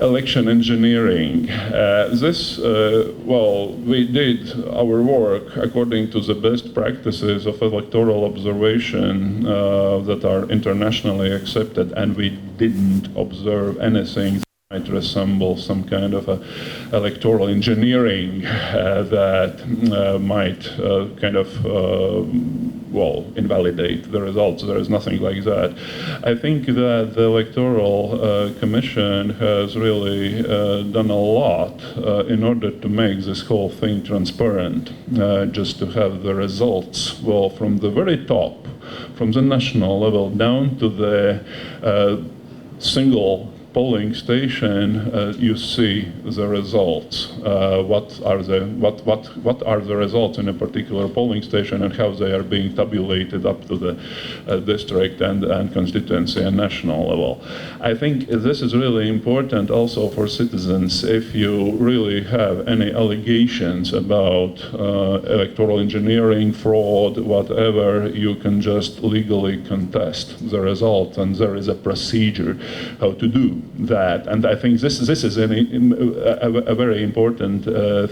election engineering. We did our work according to the best practices of electoral observation that are internationally accepted, and we didn't observe anything might resemble some kind of electoral engineering that might invalidate the results. There is nothing like that. I think that the Electoral Commission has really done a lot in order to make this whole thing transparent, just to have the results, from the very top, from the national level down to the single polling station, you see the results. What are the results in a particular polling station and how they are being tabulated up to the district and constituency and national level. I think this is really important also for citizens. If you really have any allegations about electoral engineering, fraud, whatever, you can just legally contest the results, and there is a procedure how to do that. And I think this is a very important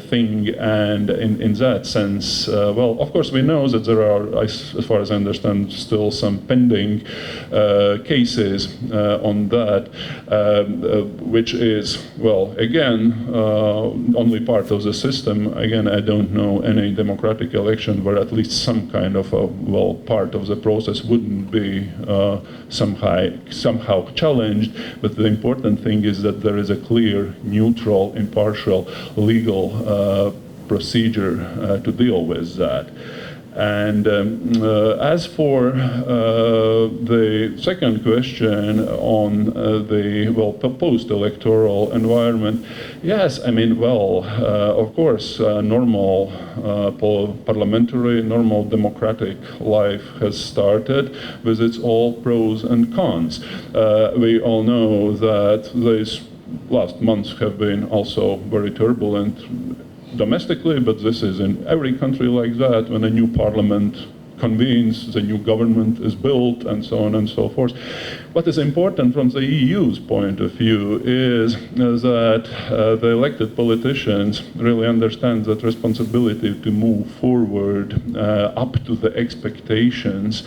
thing, and in that sense, of course we know that there are, as far as I understand, still some pending cases on that, which is, again, only part of the system. Again, I don't know any democratic election where at least some kind of part of the process wouldn't be somehow challenged, but the important thing is that there is a clear, neutral, impartial, legal procedure to deal with that. And as for the second question on the post-electoral environment, yes, I mean, of course, normal parliamentary, normal democratic life has started with its all pros and cons. We all know that these last months have been also very turbulent domestically, but this is in every country like that. When a new parliament convenes, the new government is built, and so on and so forth. What is important from the EU's point of view is that the elected politicians really understand that responsibility to move forward up to the expectations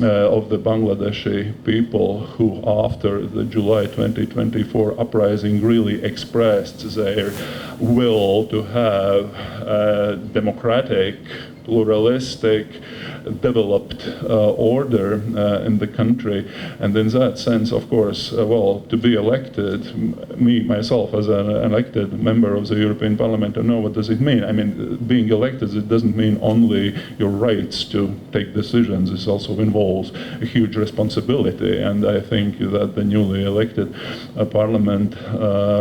of the Bangladeshi people who, after the July 2024 uprising, really expressed their will to have a democratic, pluralistic, developed order in the country. And in that sense, of course, to be elected, me, myself, as an elected member of the European Parliament, I know what does it mean. I mean, being elected, it doesn't mean only your rights to take decisions. It also involves a huge responsibility. And I think that the newly elected Parliament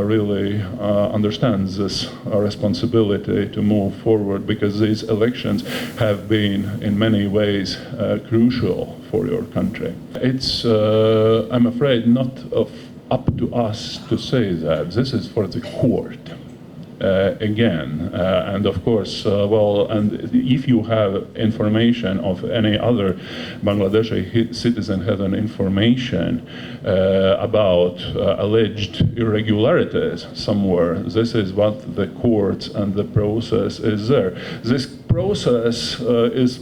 really understands this responsibility to move forward, because these elections have been, in many ways, crucial for your country. It's, I'm afraid, not up to us to say that. This is for the court. Again, and of course, and if you have information of any other Bangladeshi citizen has an information about alleged irregularities somewhere, this is what the courts and the process is there. This process is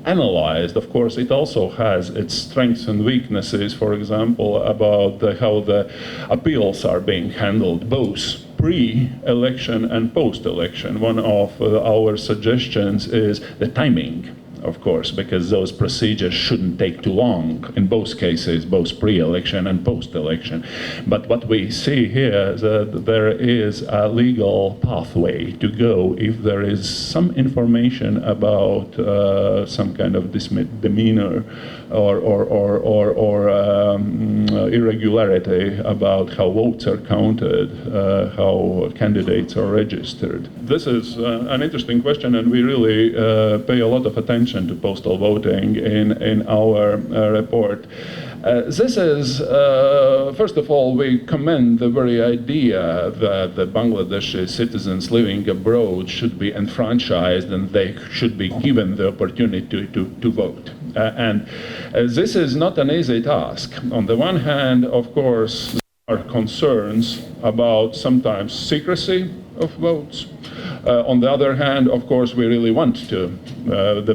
analyzed. Of course, it also has its strengths and weaknesses, for example, about how the appeals are being handled, both pre-election and post-election. One of our suggestions is the timing, of course, because those procedures shouldn't take too long in both cases, both pre-election and post-election. But what we see here is that there is a legal pathway to go if there is some information about some kind of demeanor or irregularity about how votes are counted, how candidates are registered. This is an interesting question, and we really pay a lot of attention to postal voting in our report. This is, first of all, we commend the very idea that the Bangladeshi citizens living abroad should be enfranchised and they should be given the opportunity to vote. And this is not an easy task. On the one hand, of course, are concerns about sometimes secrecy of votes. On the other hand, of course, we really want the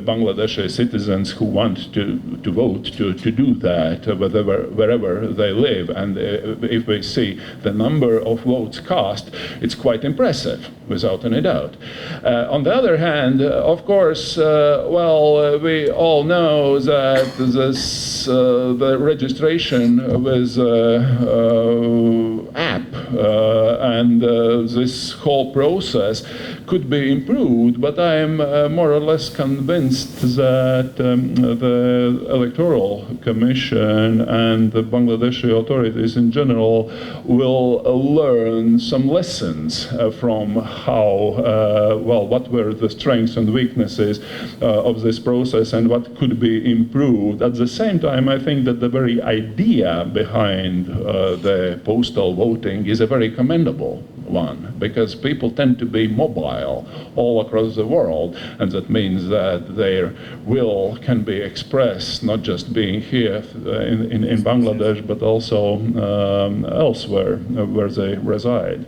Bangladeshi citizens who want to vote to do that wherever they live. And if we see the number of votes cast, it's quite impressive, without any doubt. On the other hand, of course, we all know that the registration with app and this whole process could be improved, but I am more or less convinced that the Electoral Commission and the Bangladeshi authorities in general will learn some lessons from how, what were the strengths and weaknesses of this process and what could be improved. At the same time, I think that the very idea behind the postal voting is a very commendable one, because people tend to be mobile all across the world, and that means that their will can be expressed not just being here in Bangladesh, but also elsewhere where they reside.